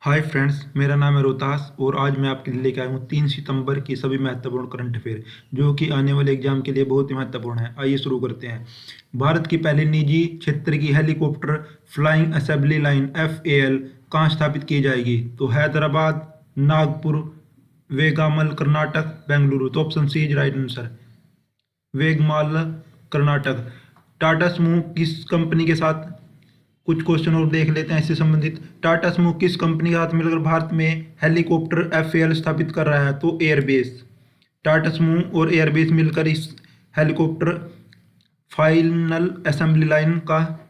Hi friends, मेरा नाम है रोहतास और आज मैं आपके लिए लेके आया हूँ 3 सितंबर की सभी महत्वपूर्ण करंट अफेयर जो कि आने वाले एग्जाम के लिए बहुत ही महत्वपूर्ण है। आइए शुरू करते हैं। भारत की पहली निजी क्षेत्र की helicopter flying assembly line FAL कहाँ स्थापित की जाएगी? तो हैदराबाद, नागपुर, वेगामल कर्नाटक, बेंगलुरु। तो option C is right answer, वेगमाल कर्नाटक। टाटा समूह किस कंपनी के साथ, कुछ क्वेश्चन और देख लेते हैं इससे संबंधित। टाटा समूह किस कंपनी के साथ मिलकर भारत में हेलीकॉप्टर FAL स्थापित कर रहा है? तो एयरबेस। टाटा समूह और एयरबेस मिलकर इस हेलीकॉप्टर फाइनल असेंबली लाइन का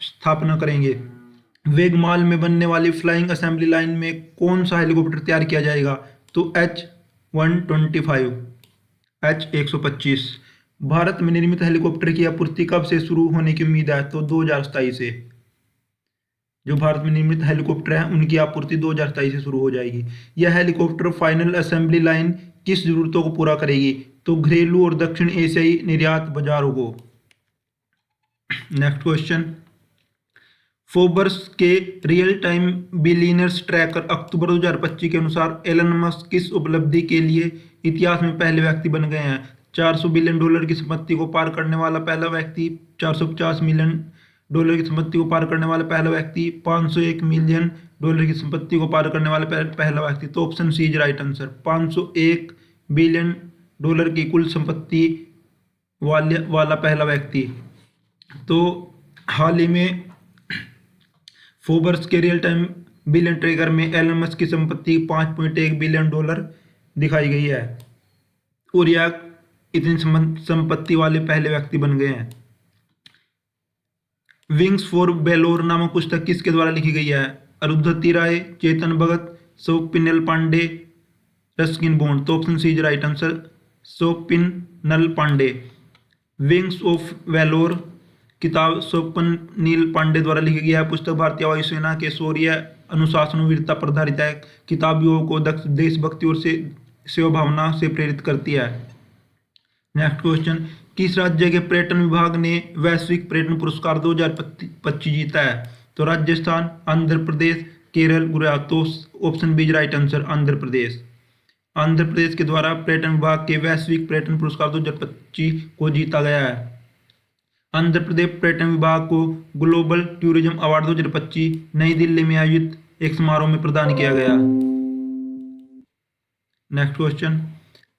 स्थापना करेंगे। वेगमाल में बनने वाली फ्लाइंग असेंबली लाइन में कौन सा हेलीकॉप्टर तैयार किया जाएगा? तो H-125, H-125। भारत में निर्मित हेलीकॉप्टर की आपूर्ति कब से शुरू होने की उम्मीद है? तो 2027 से। जो भारत में निर्मित हेलीकॉप्टर हैं उनकी आपूर्ति 2027 से शुरू हो जाएगी। यह हेलीकॉप्टर फाइनल असेंबली लाइन किस जरूरतों को पूरा करेगी? तो घरेलू और दक्षिण एशियाई निर्यात बाजारों को। Next question. फोर्ब्स के रियल टाइम बिलियनर्स ट्रैकर अक्टूबर 2025 के अनुसार एलन मस्क किस उपलब्धि के लिए इतिहास में पहले व्यक्ति बन गए हैं? $400 बिलियन की संपत्ति को पार करने वाला पहला व्यक्ति, $450 मिलियन की संपत्ति को पार करने वाला पहला व्यक्ति, $501 मिलियन की संपत्ति को पार करने वाला पहला व्यक्ति। तो option C is right answer, $501 billion की कुल संपत्ति वाला पहला व्यक्ति। तो हाल ही में फोर्ब्स के रियल टाइम बिलियन ट्रैकर में एलन मस्क की संपत्ति $5.1 बिलियन दिखाई गई है और यह इतनी संपत्ति वाले पहले व्यक्ति बन गए हैं। विंग्स फॉर वेलोर नामक पुस्तक किसके द्वारा लिखी गई है? Arundhati Roy, Chetan Bhagat, Swapnil Pande, Ruskin Bond. तो option C is right answer, Swapnil Pande. Wings of valour किताब स्वप्निल पांडे द्वारा लिखी गई है। पुस्तक भारतीय वायुसेना के शौर्य, अनुशासन और वीरता पर आधारित है। किताब युवाओं को देशभक्ति और सेवा भावना से प्रेरित करती है। Next question. किस राज्य के पर्यटन विभाग ने वैश्विक पर्यटन पुरस्कार 2025 जीता है? तो राजस्थान, आंध्र प्रदेश, केरल, गुजरात। तो option B right answer, Andhra Pradesh. Andhra Pradesh के द्वारा पर्यटन विभाग के वैश्विक पर्यटन पुरस्कार 2025 को जीता गया है। आंध्र प्रदेश पर्यटन विभाग को ग्लोबल टूरिज्म अवार्ड 2025 नई दिल्ली में आयोजित एक समारोह में प्रदान किया गया। Next question.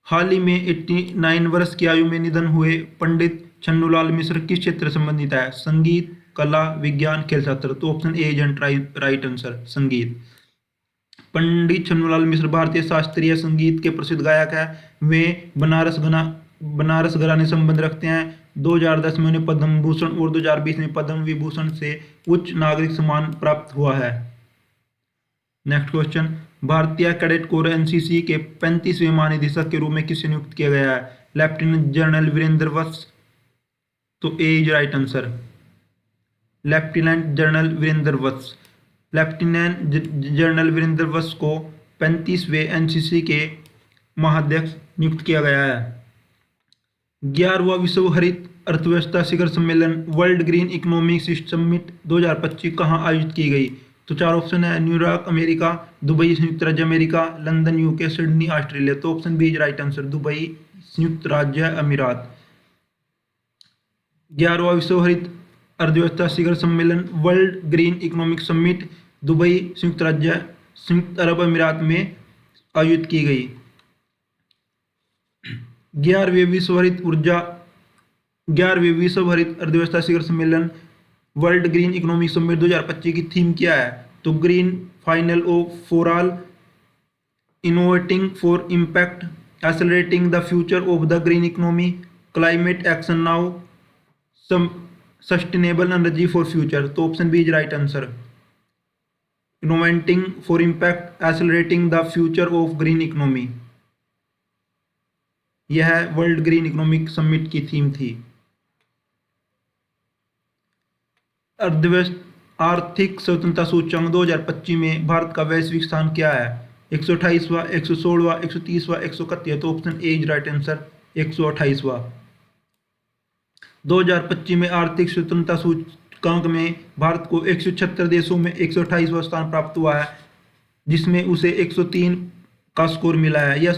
हाल ही में 89 वर्ष की आयु में निधन हुए पंडित छन्नूलाल मिश्र किस क्षेत्र से संबंधित है? संगीत, कला, विज्ञान, खेल शास्त्र। तो option A and right answer, संगीत। पंडित छन्नूलाल मिश्र भारतीय शास्त्रीय संगीत के प्रसिद्ध गायक हैं। वे बनारस घराने से संबंध रखते हैं। 2010 में उन्हें पद्म भूषण और 2020 में पद्म विभूषण से उच्च नागरिक सम्मान प्राप्त हुआ है। Next question. भारतीय कैडेट कोर NCC के 35वें महानिदेशक के रूप में किसे नियुक्त किया गया है? Lieutenant general Virendra Vats. तो A is right answer, lieutenant general Virendra Vats. Lieutenant general Virendra Vats को 35वें NCC के महाध्यक्ष नियुक्त किया गया है। 11वां विश्व हरित अर्थव्यवस्था शिखर सम्मेलन वर्ल्ड ग्रीन इकोनॉमिक समिट 2025 कहाँ आयोजित की गई? तो चार ऑप्शन है, न्यूयॉर्क अमेरिका, दुबई संयुक्त राज्य America, London UK, Sydney Australia. तो option B is right answer, Dubai संयुक्त राज्य अमीरात। 11वां विश्व हरित अर्थव्यवस्था शिखर सम्मेलन world green economic summit Dubai संयुक्त अरब अमीरात में आयोजित की गई। 11वें विश्व हरित अर्थव्यवस्था शिखर सम्मेलन वर्ल्ड ग्रीन इकोनॉमिक समिट 2025 की थीम क्या है? तो green final for all, innovating for impact, accelerating the future of the green economy, climate action now, sustainable energy for future. तो option B is right answer, innovating for impact, accelerating the future of green economy. यह world green economic summit की theme थी। आर्थिक स्वतंत्रता सूचकांक 2025 में भारत का वैश्विक स्थान क्या है? 128वां, 116वां, 130वां, 131। तो option A is right answer, 128वां। 2025 में आर्थिक स्वतंत्रता सूचकांक में भारत को 176 देशों में 128वां स्थान प्राप्त हुआ है। जिसमें उसे 103 का स्कोर मिला है। यह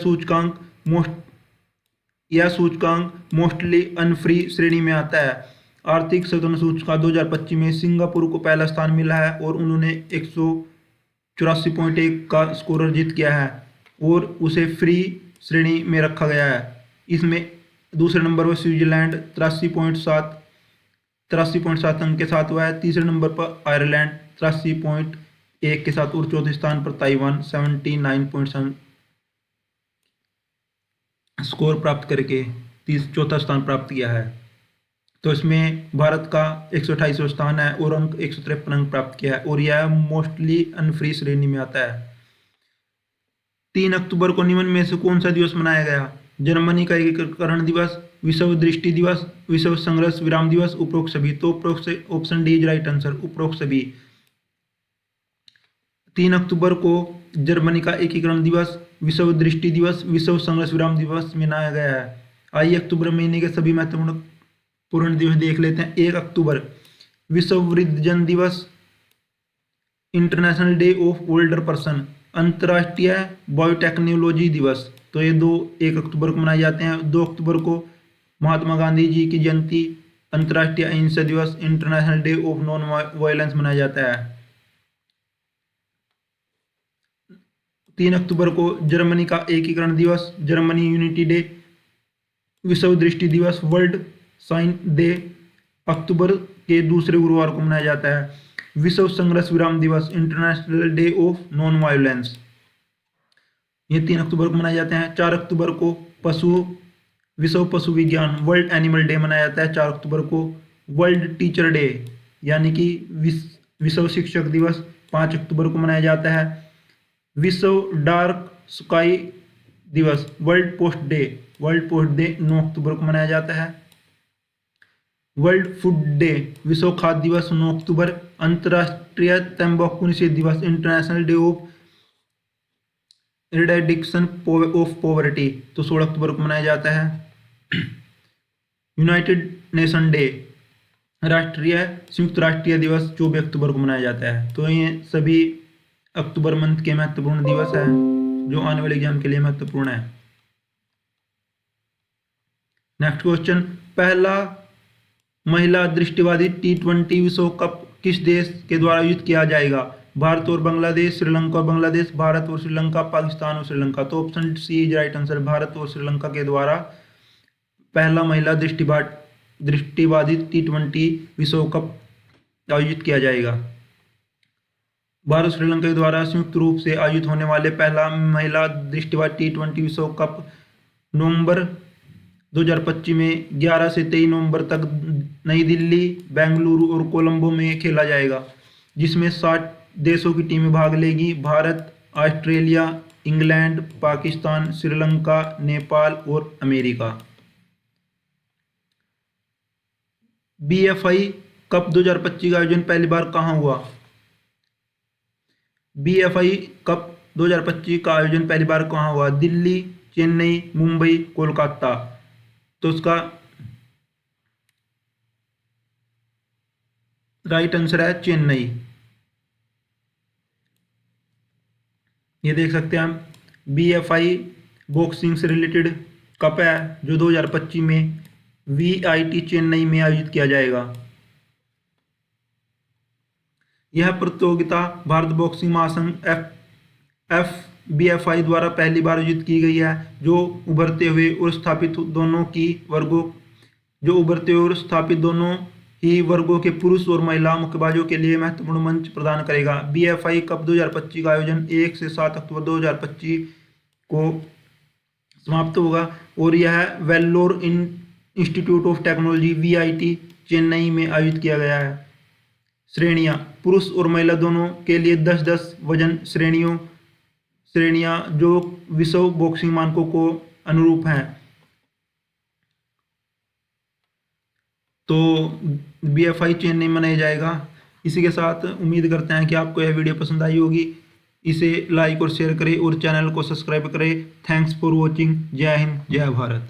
सूचकांक मोस्टली अनफ्री श्रेणी में आता है। आर्थिक सतत सूचकांक 2025 में सिंगापुर को पहला स्थान मिला है और उन्होंने 184.1 का स्कोर अर्जित किया है और उसे फ्री श्रेणी में रखा गया है। इसमें दूसरे नंबर पर स्विट्जरलैंड 83.7 अंक के साथ हुआ है। तीसरे नंबर पर आयरलैंड 83.1 के साथ और चौथे स्थान पर ताइवान 79.7 स्कोर प्राप्त करके चौथा स्थान प्राप्त किया है। तो इसमें भारत का 128वां स्थान है और अंक 153 अंक प्राप्त किया है और यह मोस्टली अनफ्री श्रेणी में आता है। 3 अक्टूबर को निम्न में से कौन सा दिवस मनाया गया? जर्मनी का एकीकरण दिवस, विश्व दृष्टि दिवस, विश्व संघर्ष विराम दिवस, उपरोक्त सभी। तो option D is right answer, उपरोक्त सभी। 3 अक्टूबर को जर्मनी का एकीकरण दिवस, विश्व दृष्टि दिवस, विश्व संघर्ष विराम दिवस मनाया गया है। आइए अक्टूबर महीने के सभी महत्वपूर्ण दिवस देख लेते हैं। 1 अक्टूबर विश्व वृद्धजन दिवस, international day of older person, अंतर्राष्ट्रीय बायोटेक्नोलॉजी दिवस। तो ये 1 अक्टूबर को मनाए जाते हैं। 2 अक्टूबर को महात्मा गांधी जी की जयंती, अंतर्राष्ट्रीय अहिंसा दिवस, international day of non violence मनाया जाता है। 3 अक्टूबर को जर्मनी का एकीकरण दिवस, जर्मनी यूनिटी डे, विश्व दृष्टि दिवस, वर्ल्ड साइन डे अक्टूबर के दूसरे गुरुवार को मनाया जाता है। विश्व संघर्ष विराम दिवस, international day of non violence, ये 3 अक्टूबर को मनाए जाते हैं। 4 अक्टूबर को विश्व पशु विज्ञान, वर्ल्ड एनिमल डे मनाया जाता है 4 अक्टूबर को। वर्ल्ड टीचर डे यानी कि विश्व शिक्षक दिवस 5 अक्टूबर को मनाया जाता है। विश्व डार्क स्काई दिवस, वर्ल्ड पोस्ट डे 9 अक्टूबर को मनाया जाता है। वर्ल्ड फूड डे, विश्व खाद्य दिवस 9 अक्टूबर। अंतर्राष्ट्रीय तंबाकू निषेध दिवस, international day of eradication of poverty, तो 16 अक्टूबर को मनाया जाता है। यूनाइटेड नेशन डे, संयुक्त राष्ट्रीय दिवस 24 अक्टूबर को मनाया जाता है। तो ये सभी अक्टूबर मंथ के महत्वपूर्ण दिवस है जो आने वाले एग्जाम के लिए महत्वपूर्ण है। नेक्स्ट क्वेश्चन, पहला महिला दृष्टिवादी T20 विश्व कप किस देश के द्वारा आयोजित किया जाएगा? भारत और बांग्लादेश, श्रीलंका और बांग्लादेश, भारत और श्रीलंका, पाकिस्तान और श्रीलंका। तो option C is right answer, Bharat और श्रीलंका के द्वारा पहला महिला दृष्टिवादी T20 विश्व कप आयोजित किया जाएगा। भारत श्रीलंका के द्वारा संयुक्त रूप से आयोजित होने वाले पहला महिला दृष्टिवादी T20 विश्व कप नवंबर 2025 में 11 से 23 नवंबर तक नई दिल्ली, बेंगलुरु और कोलंबो में खेला जाएगा, जिसमें 60 देशों की टीमें भाग लेगी। भारत, ऑस्ट्रेलिया, इंग्लैंड, पाकिस्तान, श्रीलंका, नेपाल और अमेरिका। BFI कप 2025 का आयोजन पहली बार कहाँ हुआ? BFI कप 2025 का आयोजन पहली बार कहाँ हुआ? दिल्ली, चेन्नई, मुंबई, कोलकाता। तो उसका राइट आंसर है चेन्नई। ये देख सकते हैं हम, BFI बॉक्सिंग से रिलेटेड कप है जो 2025 में VIT चेन्नई में आयोजित किया जाएगा। यह प्रतियोगिता भारत बॉक्सिंग महासंघ FBFI द्वारा पहली बार आयोजित की गई है, जो उभरते हुए और स्थापित दोनों ही वर्गों के पुरुष और महिला मुक्केबाजों के लिए महत्वपूर्ण मंच प्रदान करेगा। BFI कप 2025 का आयोजन 1 से 7 अक्टूबर 2025 को समाप्त होगा और यह Vellore institute of technology VIT Chennai में आयोजित किया गया है। श्रेणियां, पुरुष और महिला दोनों के लिए 10-10 वजन श्रेणियां जो विश्व बॉक्सिंग मानकों को अनुरूप हैं। तो BFI चेन्नई में मनाया जाएगा। इसी के साथ उम्मीद करते हैं कि आपको यह वीडियो पसंद आई होगी। इसे लाइक और शेयर करें और चैनल को सब्सक्राइब करें। Thanks for watching. जय हिंद, जय भारत।